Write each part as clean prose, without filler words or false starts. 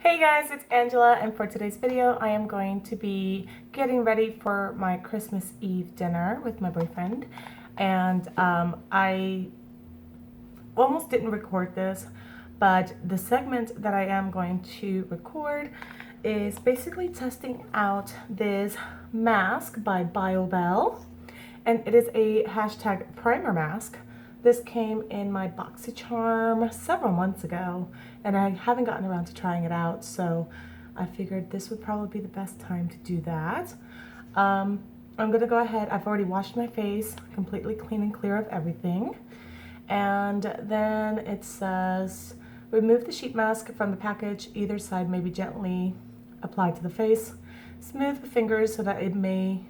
Hey guys, it's Angela, and for today's video I am going to be getting ready for my Christmas Eve dinner with my boyfriend. And I almost didn't record this, but the segment that I am going to record is basically testing out this mask by Biobelle, and it is a hashtag primer mask. This came in my BoxyCharm several months ago, and I haven't gotten around to trying it out, so I figured this would probably be the best time to do that. I'm gonna go ahead, I've already washed my face, completely clean and clear of everything. And then it says, remove the sheet mask from the package. Either side may be gently applied to the face. Smooth with fingers so that it may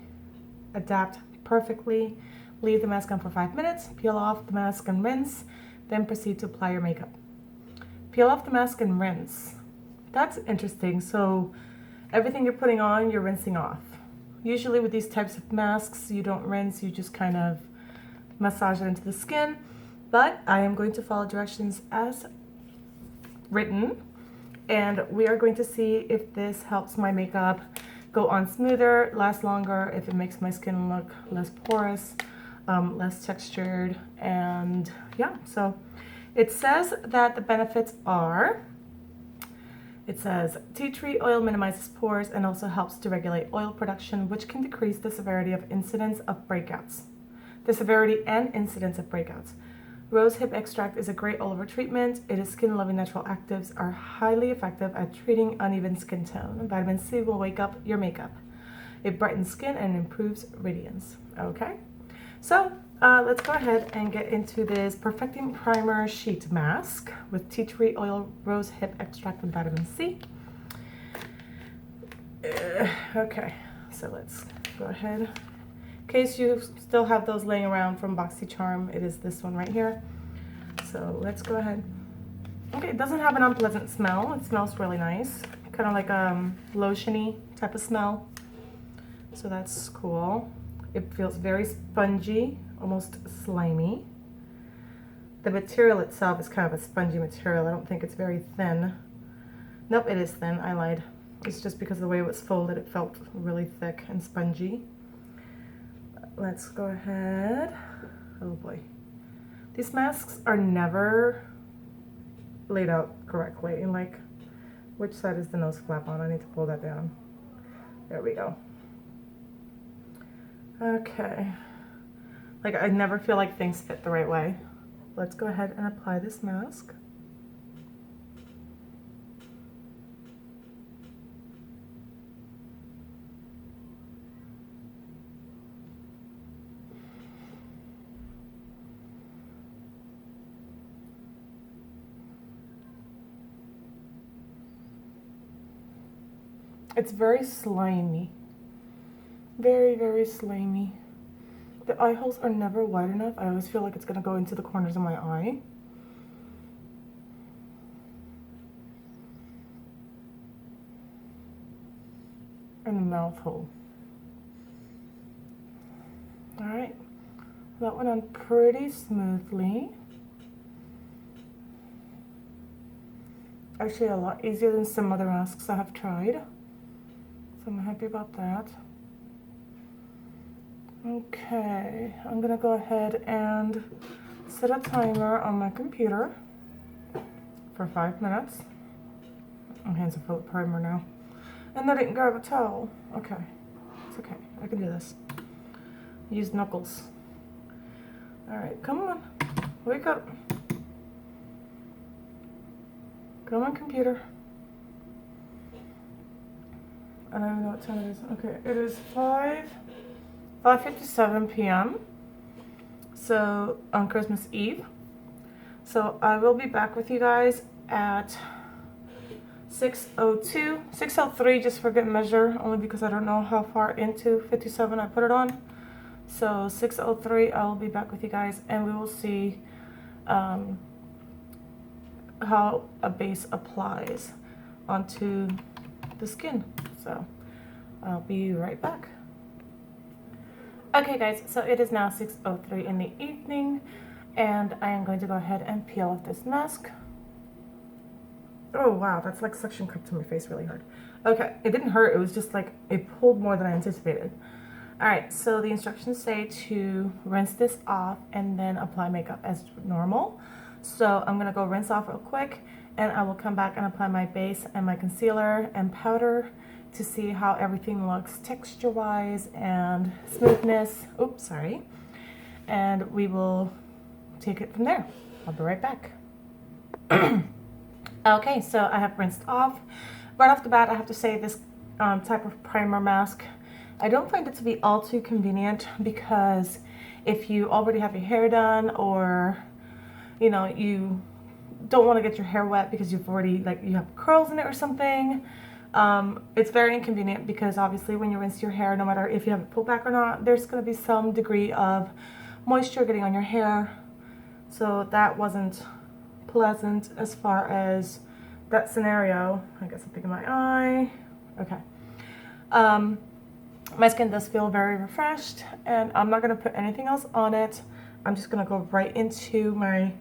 adapt perfectly. Leave the mask on for 5 minutes. Peel off the mask and rinse. Then proceed to apply your makeup. Peel off the mask and rinse. That's interesting. So everything you're putting on, you're rinsing off. Usually with these types of masks, you don't rinse. You just kind of massage it into the skin. But I am going to follow directions as written. And we are going to see if this helps my makeup go on smoother, last longer, if it makes my skin look less porous, less textured, and yeah. So it says that the benefits are, it says tea tree oil minimizes pores and also helps to regulate oil production, which can decrease the severity of incidence of breakouts. The severity and incidence of breakouts. Rose hip extract is a great all-over treatment. It is skin-loving natural actives are highly effective at treating uneven skin tone. Vitamin C will wake up your makeup. It brightens skin and improves radiance. Okay, so let's go ahead and get into this Perfecting Primer Sheet Mask with tea tree oil, rose hip extract, and vitamin C. Okay, so let's go ahead. In case you still have those laying around from BoxyCharm, it is this one right here. So let's go ahead. Okay, it doesn't have an unpleasant smell. It smells really nice. Kind of like a lotiony type of smell. So that's cool. It feels very spongy, almost slimy. The material itself is kind of a spongy material. I don't think it's very thin. Nope, it is thin. I lied. It's just because of the way it was folded, it felt really thick and spongy. Let's go ahead. Oh boy. These masks are never laid out correctly. And like, which side is the nose flap on? I need to pull that down. There we go. Okay. Like, I never feel like things fit the right way. Let's go ahead and apply this mask. It's very slimy. Very, very slimy. The eye holes are never wide enough. I always feel like it's gonna go into the corners of my eye. And the mouth hole. All right, that went on pretty smoothly. Actually a lot easier than some other masks I have tried. So I'm happy about that. Okay, I'm gonna go ahead and set a timer on my computer for 5 minutes. My hands are full of primer now. And I didn't grab a towel. Okay, it's okay, I can do this. Use knuckles. All right, come on, wake up. Come on, computer. I don't even know what time it is. Okay, it is 5:57 p.m. So on Christmas Eve. So I will be back with you guys at 6:02, 6:03 just for good measure, only because I don't know how far into 57 I put it on. So 6:03 I will be back with you guys, and we will see how a base applies onto the skin. So I'll be right back. Okay guys, so it is now 6:03 in the evening, and I am going to go ahead and peel off this mask. Oh wow, that's like suction cup to my face really hard. Okay, it didn't hurt, it was just like, it pulled more than I anticipated. Alright, so the instructions say to rinse this off and then apply makeup as normal. So I'm gonna go rinse off real quick and I will come back and apply my base and my concealer and powder to see how everything looks texture wise and smoothness. Oops, sorry. And we will take it from there. I'll be right back. Okay, so I have rinsed off. Right off the bat, I have to say this type of primer mask, I don't find it to be all too convenient, because if you already have your hair done, or you know, you don't want to get your hair wet because you've already, like, you have curls in it or something, it's very inconvenient, because obviously when you rinse your hair, no matter if you have it pulled back or not, there's going to be some degree of moisture getting on your hair. So that wasn't pleasant as far as that scenario. I got something in my eye. Okay. My skin does feel very refreshed, and I'm not going to put anything else on it. I'm just going to go right into my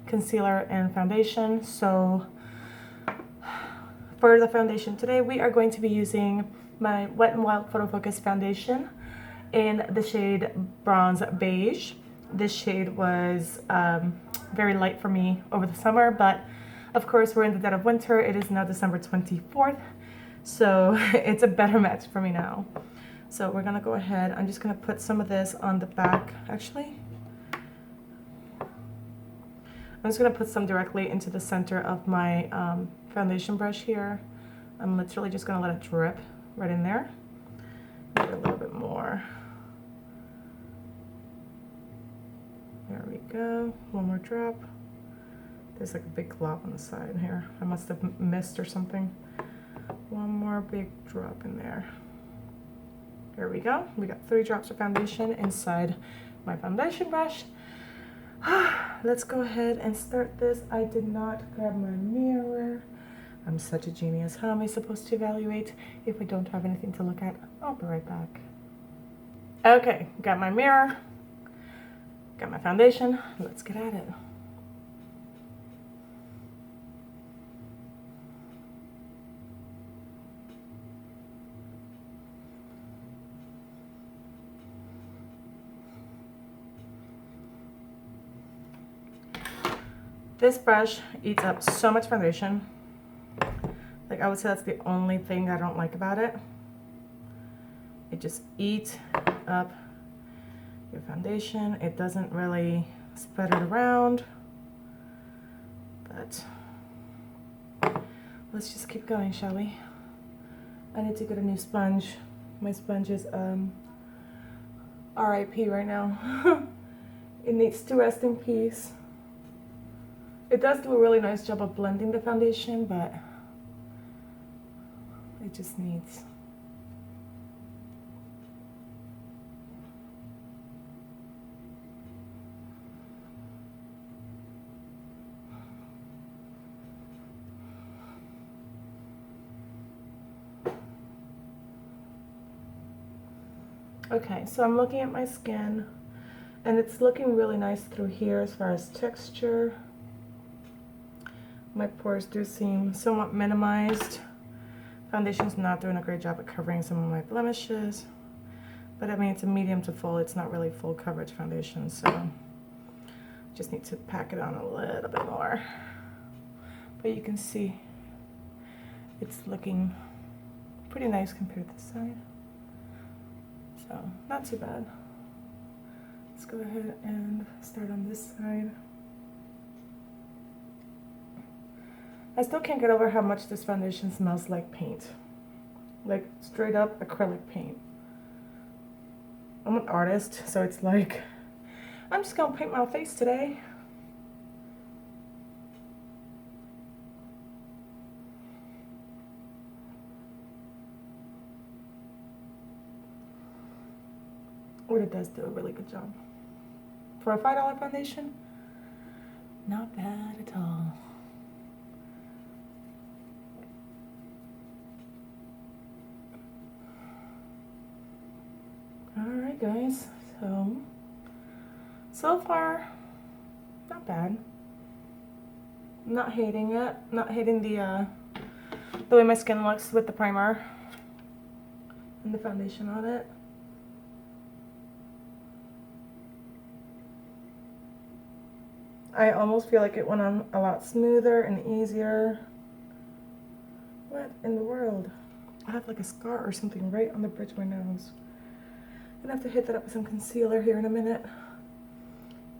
concealer and foundation. So for the foundation today, we are going to be using my Wet n Wild Photo Focus foundation in the shade Bronze Beige. This shade was very light for me over the summer, but of course we're in the dead of winter. It is now December 24th, so it's a better match for me now. So we're gonna go ahead, I'm just gonna put some of this on the back. Actually, I'm just gonna put some directly into the center of my foundation brush here. I'm literally just gonna let it drip right in there. Maybe a little bit more. There we go, one more drop. There's like a big glob on the side here. I must have missed or something. One more big drop in there. There we go. We got 3 drops of foundation inside my foundation brush. Let's go ahead and start this. I did not grab my mirror. I'm such a genius. How am I supposed to evaluate if I don't have anything to look at? I'll be right back. Okay, got my mirror. Got my foundation. Let's get at it. This brush eats up so much foundation. Like, I would say that's the only thing I don't like about it. It just eats up your foundation. It doesn't really spread it around, but let's just keep going, shall we? I need to get a new sponge. My sponge is RIP right now. It needs to rest in peace. It does do a really nice job of blending the foundation, but it just needs. Okay, so I'm looking at my skin, and it's looking really nice through here as far as texture. My pores do seem somewhat minimized. Foundation's not doing a great job at covering some of my blemishes, but I mean, it's a medium to full. It's not really full coverage foundation, so just need to pack it on a little bit more. But you can see it's looking pretty nice compared to this side. So, not too bad. Let's go ahead and start on this side. I still can't get over how much this foundation smells like paint. Like, straight up acrylic paint. I'm an artist, so it's like, I'm just gonna paint my face today. But it does do a really good job. For a $5 foundation, not bad at all. Alright guys, so far, not bad. Not hating it. Not hating the way my skin looks with the primer and the foundation on it. I almost feel like it went on a lot smoother and easier. What in the world? I have like a scar or something right on the bridge of my nose. I'm gonna have to hit that up with some concealer here in a minute.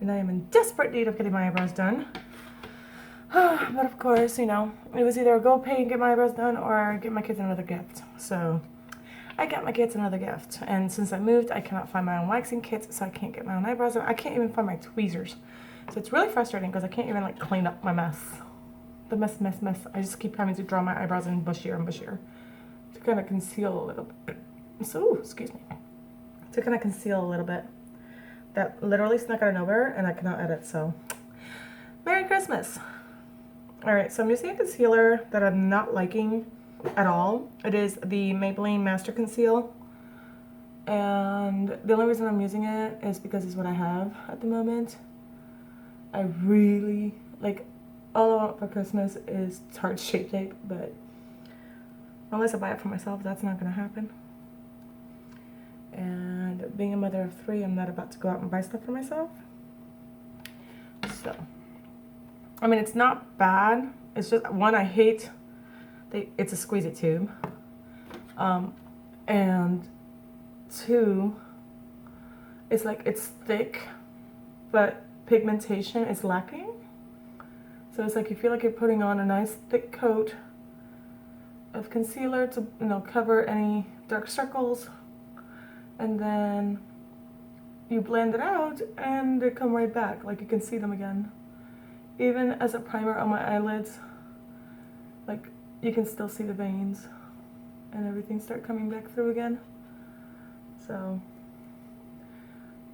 And I am in desperate need of getting my eyebrows done. But of course, you know, it was either go pay and get my eyebrows done or get my kids another gift. So I got my kids another gift. And since I moved, I cannot find my own waxing kits, so I can't get my own eyebrows done. I can't even find my tweezers. So it's really frustrating because I can't even like clean up my mess. The mess. I just keep having to draw my eyebrows in bushier and bushier to kind of conceal a little bit. So, excuse me. To kind of conceal a little bit. That literally snuck out of nowhere and I cannot edit, so. Merry Christmas. Alright, so I'm using a concealer that I'm not liking at all. It is the Maybelline Master Conceal. And the only reason I'm using it is because it's what I have at the moment. I really, like, all I want for Christmas is Tarte Shape Tape, but unless I buy it for myself, that's not going to happen. And being a mother of 3, I'm not about to go out and buy stuff for myself. So, I mean, it's not bad. It's just, one, I hate, it's a squeeze-it tube. And 2, it's like, it's thick, but pigmentation is lacking. So it's like you feel like you're putting on a nice thick coat of concealer to, you know, cover any dark circles, and then you blend it out and they come right back, like you can see them again. Even as a primer on my eyelids, like you can still see the veins and everything start coming back through again. So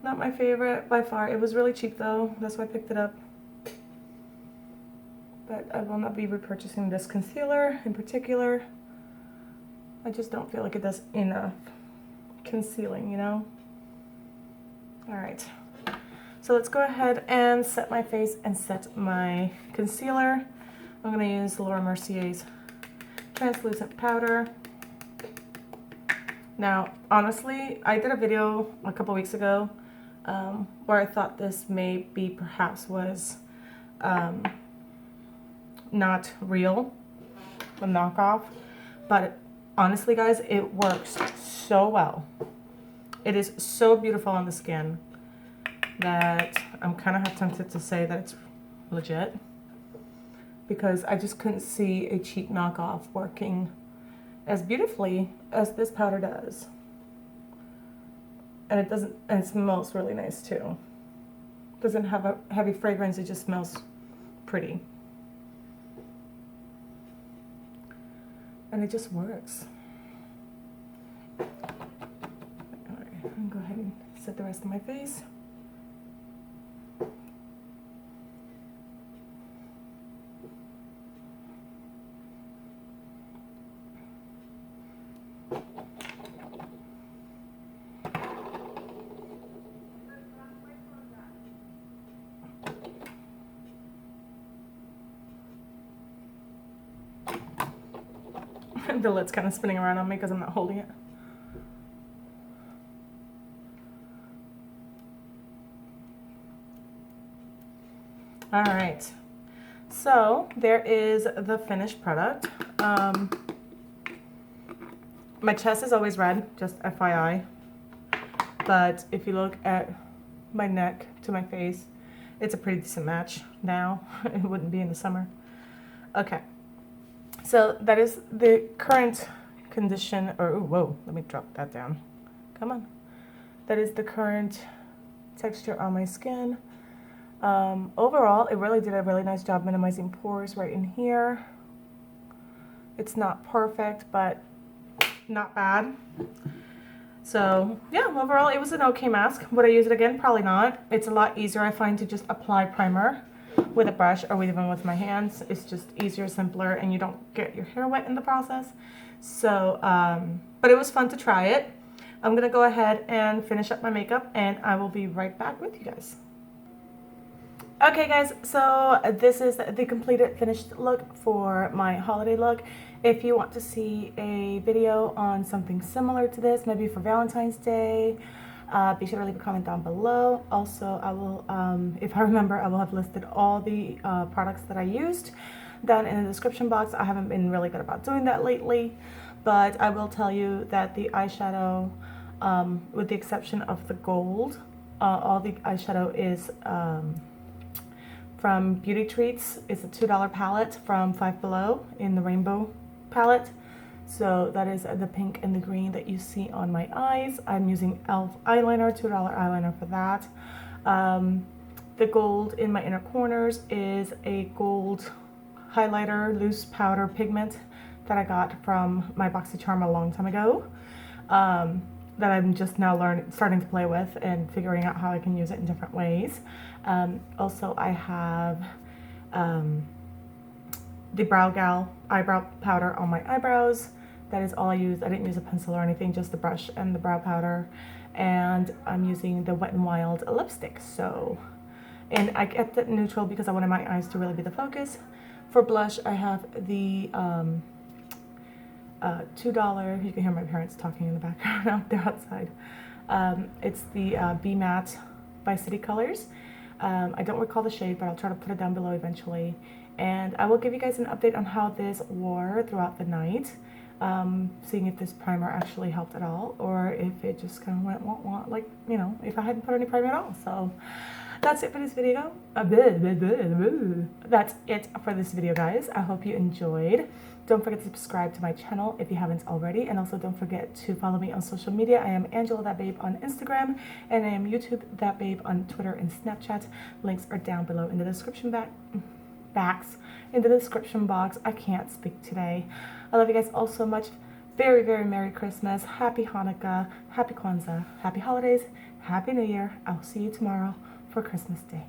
not my favorite by far. It was really cheap though, that's why I picked it up. But I will not be repurchasing this concealer in particular. I just don't feel like it does enough concealing, you know? Alright, so let's go ahead and set my face and set my concealer. I'm going to use Laura Mercier's translucent powder. Now, honestly, I did a video a couple weeks ago where I thought this maybe perhaps was not real, a knockoff, but honestly guys, it works so well. It is so beautiful on the skin that I'm kind of tempted to say that it's legit, because I just couldn't see a cheap knockoff working as beautifully as this powder does. And it doesn't, and it smells really nice too. Doesn't have a heavy fragrance, it just smells pretty. And it just works. Alright, I'm gonna go ahead and set the rest of my face. The lid's kind of spinning around on me because I'm not holding it. All right, so there is the finished product. My chest is always red, just FYI. But if you look at my neck to my face, it's a pretty decent match now. It wouldn't be in the summer. Okay. So that is the current condition, or, ooh, whoa, let me drop that down. Come on. That is the current texture on my skin. Overall, it really did a really nice job minimizing pores right in here. It's not perfect, but not bad. So yeah, overall, it was an okay mask. Would I use it again? Probably not. It's a lot easier, I find, to just apply primer with a brush or even with my hands. It's just easier, simpler, and you don't get your hair wet in the process. So, but it was fun to try it. I'm gonna go ahead and finish up my makeup, and I will be right back with you guys. Okay guys, so this is the completed finished look for my holiday look. If you want to see a video on something similar to this, maybe for Valentine's Day, be sure to leave a comment down below. Also, I will, if I remember, I will have listed all the products that I used down in the description box. I haven't been really good about doing that lately, but I will tell you that the eyeshadow, with the exception of the gold, all the eyeshadow is from Beauty Treats. It's a $2 palette from Five Below in the rainbow palette. So that is the pink and the green that you see on my eyes. I'm using e.l.f. eyeliner, $2 eyeliner for that. The gold in my inner corners is a gold highlighter, loose powder pigment that I got from my BoxyCharm a long time ago. That I'm just now starting to play with and figuring out how I can use it in different ways. Also, I have the Brow Gal eyebrow powder on my eyebrows. That is all I used. I didn't use a pencil or anything, just the brush and the brow powder. And I'm using the Wet n Wild lipstick. So, and I kept it neutral because I wanted my eyes to really be the focus. For blush, I have the $2, you can hear my parents talking in the background out there outside. It's the Be Matte by City Colors. I don't recall the shade, but I'll try to put it down below eventually. And I will give you guys an update on how this wore throughout the night, seeing if this primer actually helped at all, or if it just kind of went wah-wah, like, you know, if I hadn't put any primer at all. So that's it for this video. That's it for this video, guys. I hope you enjoyed. Don't forget to subscribe to my channel if you haven't already, and also don't forget to follow me on social media. I am Angela That Babe on Instagram, and I am YouTube That Babe on Twitter and Snapchat. Links are down below in the description in the description box. I can't speak today. I love you guys all so much. Very, very Merry Christmas, Happy Hanukkah, Happy Kwanzaa, Happy Holidays, Happy New Year. I'll see you tomorrow for Christmas Day.